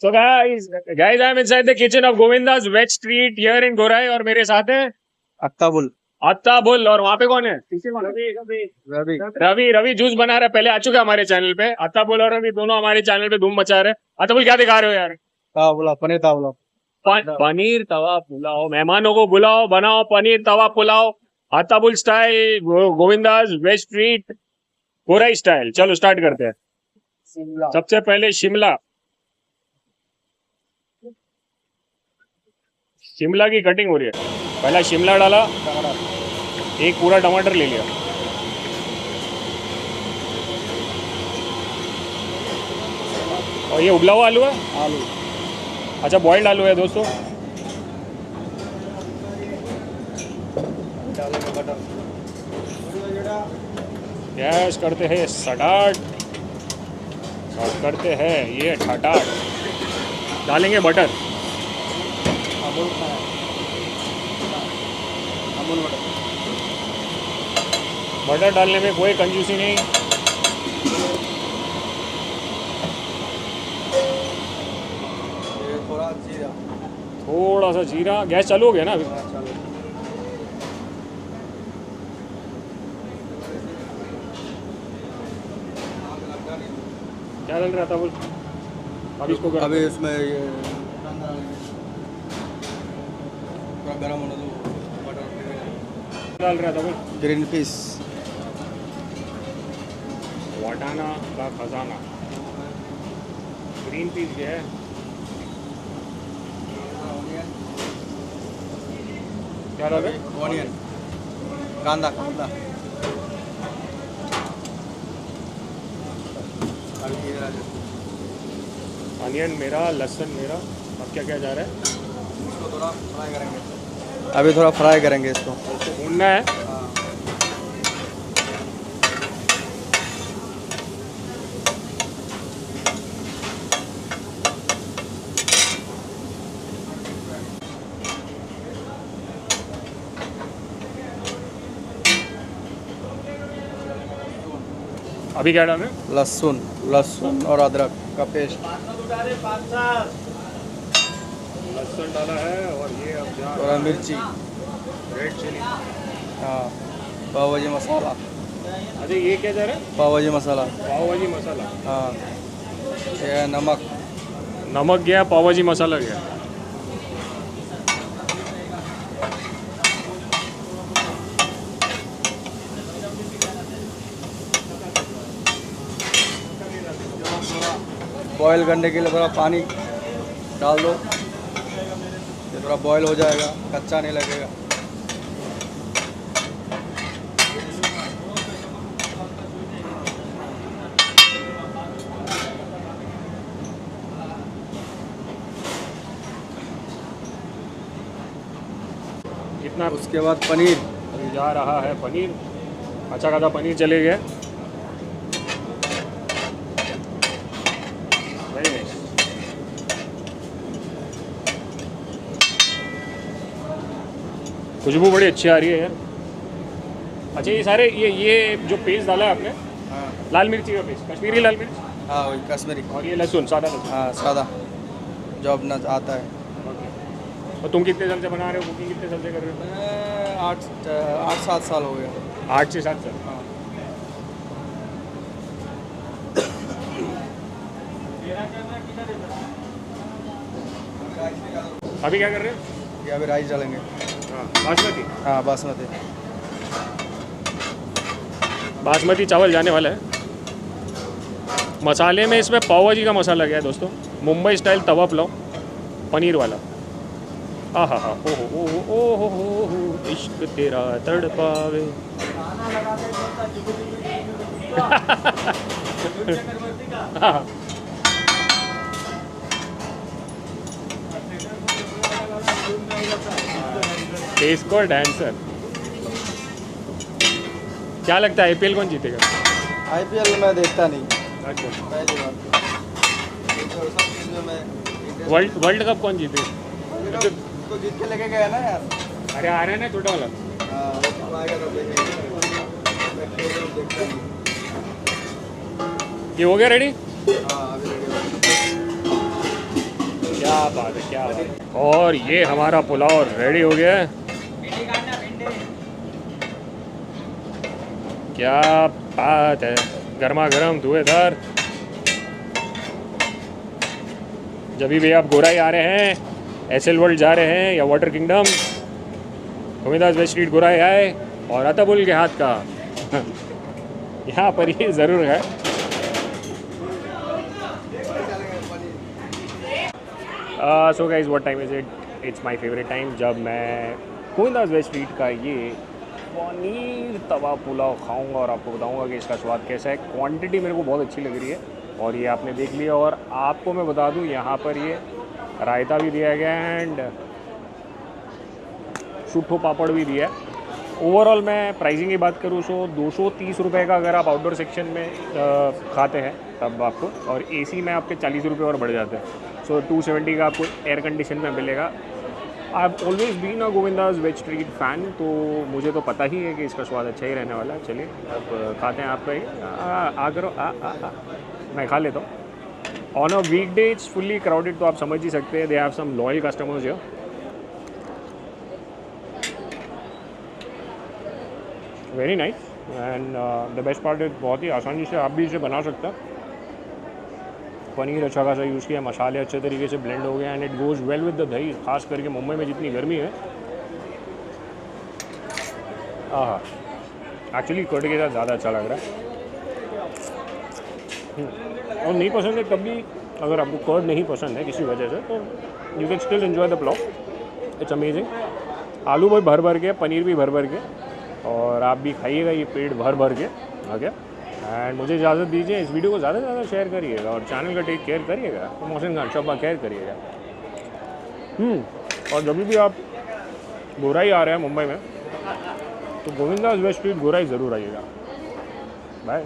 So guys, I'm inside the kitchen of Govinda's Veg Street here in Gorai और मेरे साथ है अक्ताबुल अत्ताबुल और वहाँ पे कौन है? पीछे कौन है? रवि रवि रवि जूस बना रहा है, पहले आ चुका है हमारे चैनल पे। अत्ताबुल और रवि दोनों हमारे चैनल पे धूम मचा रहे हैं। अत्ताबुल क्या दिखा रहे हो यार? तावला पनीर तावला पनीर तवा पुलाव। मेहमानों को बुलाओ, बनाओ पनीर तवा पुलाव अत्ताबुल style, Govindas veg street Gorai style. चलो स्टार्ट करते हैं। सबसे पहले शिमला की कटिंग हो रही है। पहला शिमला डाला, एक पूरा टमाटर ले लिया। और ये उबला हुआ आलू है? आलू अच्छा, बॉइल्ड आलू है दोस्तों। गैस करते हैं स्टार्ट और करते हैं ये ठाटाट। डालेंगे बटर। बटर डालने में कोई कंजूसी नहीं। थोड़ा सा जीरा। गैस चालू हो गया ना अभी? क्या डाल रहा था बोल? अभी इसको अभी इसमें ये गरम होने दो। डाल रहा था बोल? ग्रीन पीस वटाना का खजाना। ग्रीन पीस ये है। क्या डाल रहे? ऑनियन कांदा कांदा अनियन मेरा, लहसुन मेरा। अब क्या क्या जा रहा है? इसको थोड़ा फ्राई करेंगे। अभी थोड़ा फ्राई करेंगे इसको। भूनना है। अभी क्या डाल रहे हैं? लहसुन लहसुन और अदरक का पेस्ट। लहसुन डाला है और ये अब जा थोड़ा मिर्ची, रेड चिली। हाँ, पाव भाजी मसाला। अच्छा, ये क्या जा रहा है? पाव भाजी मसाला। पाव भाजी मसाला। हाँ, ये नमक। नमक गया, पाव भाजी मसाला गया। बॉईल करने के लिए थोड़ा पानी डाल दो। ये थोड़ा बॉईल हो जाएगा, कच्चा नहीं लगेगा। इतना। उसके बाद पनीर। अभी जा रहा है पनीर। अच्छा खासा पनीर चले गया। खुशबू बड़ी अच्छी आ रही है यार। अच्छा, ये सारे ये जो पेस्ट डाला है आपने, हाँ लाल मिर्ची का पेस्ट, कश्मीरी लाल मिर्च, हाँ, वही कश्मीरी। और ये लहसुन, सादा लहसुन। हाँ, सादा जो अब न आता है। और तुम कितने साल से बना रहे हो? कुकिंग कितने साल से कर रहे हो? मैं 8-7 साल हो गया। 8 से 7 साल। हाँ। अभी क्या कर रहे हो? ये अभी राइस डालेंगे। हाँ, बासमती। हाँ, बासमती। बासमती चावल जाने वाला है। मसाले में इसमें पाव भाजी का मसाला गया है दोस्तों, मुंबई स्टाइल तवा पुलाव पनीर वाला। आहा हा, ओ हो, इश्क तेरा तड़पावे। हाँ। Disco dancer. क्या लगता है आईपीएल कौन जीतेगा? आईपीएल मैं देखता नहीं। अच्छा, पहली बार। सब चीज़ में मैं वर्ल्ड कप कौन जीतेगा? तो जीत के लेके गया ना यार। अरे आ रहा है ना छोटा वाला। हाँ, वो आएगा तो देखेंगे। मैं देखता नहीं। ये हो गया रेडी? हाँ, अभी रेडी हो गया। बात है, क्या बात है। और ये हमारा पुलाव रेडी हो गया है। क्या बात है, गर्मा गर्म धुएंधार। जब भी आप गोराई आ रहे हैं, एसएल वर्ल्ड जा रहे हैं या वाटर किंगडम, गोविंदास वेस्ट स्ट्रीट गोराई आए और अताबुल के हाथ का यहाँ पर ये ज़रूर है। So guys, what time is it? It's my favourite time, जब मैं गोविंदास वेस्ट स्ट्रीट का ये पनीर तवा पुलाव खाऊंगा और आपको बताऊंगा कि इसका स्वाद कैसा है। क्वांटिटी मेरे को बहुत अच्छी लग रही है और ये आपने देख लिया। और आपको मैं बता दूं, यहाँ पर ये रायता भी दिया गया है एंड सूठो पापड़ भी दिया है। ओवरऑल मैं प्राइसिंग की बात करूँ तो 230 रुपये का अगर आप आउटडोर सेक्शन में खाते हैं तब आपको, और एसी में आपके 40 रुपये और बढ़ जाते हैं। सो 270 का आपको एयर कंडीशन में मिलेगा। I have always been a Govinda's veg street fan, तो मुझे तो पता ही है कि इसका स्वाद अच्छा ही रहने वाला है। चलिए अब खाते हैं। आपका ही करो मैं खा लेता हूँ। On a weekday it's fully crowded, तो आप समझ ही सकते हैं। They have some loyal customers here. Very nice and the best part is बहुत ही आसानी से आप भी इसे बना सकते हैं। पनीर अच्छा खासा यूज़ किया, मसाले अच्छे तरीके से ब्लेंड हो गए and it goes well with the दही। खास करके मुंबई में जितनी गर्मी है, एक्चुअली कर्ड के साथ ज़्यादा अच्छा लग रहा है। और नहीं पसंद है तब भी, अगर आपको कर्ड नहीं पसंद है किसी वजह से, तो you can still enjoy the pulao. It's amazing. आलू भी भर भर के, पनीर भी भर भर के, और आप भी खाइएगा ये पेट भर भर के। ओके, एंड मुझे इजाज़त दीजिए। इस वीडियो को ज़्यादा से ज़्यादा शेयर करिएगा और चैनल का टेक केयर करिएगा। तो मोहसिन खान शब्बा केयर करिएगा। और जब भी आप गोराई आ रहे हैं मुंबई में, तो गोविंदास वेस्ट स्ट्रीट गोराई ज़रूर आइएगा। बाय।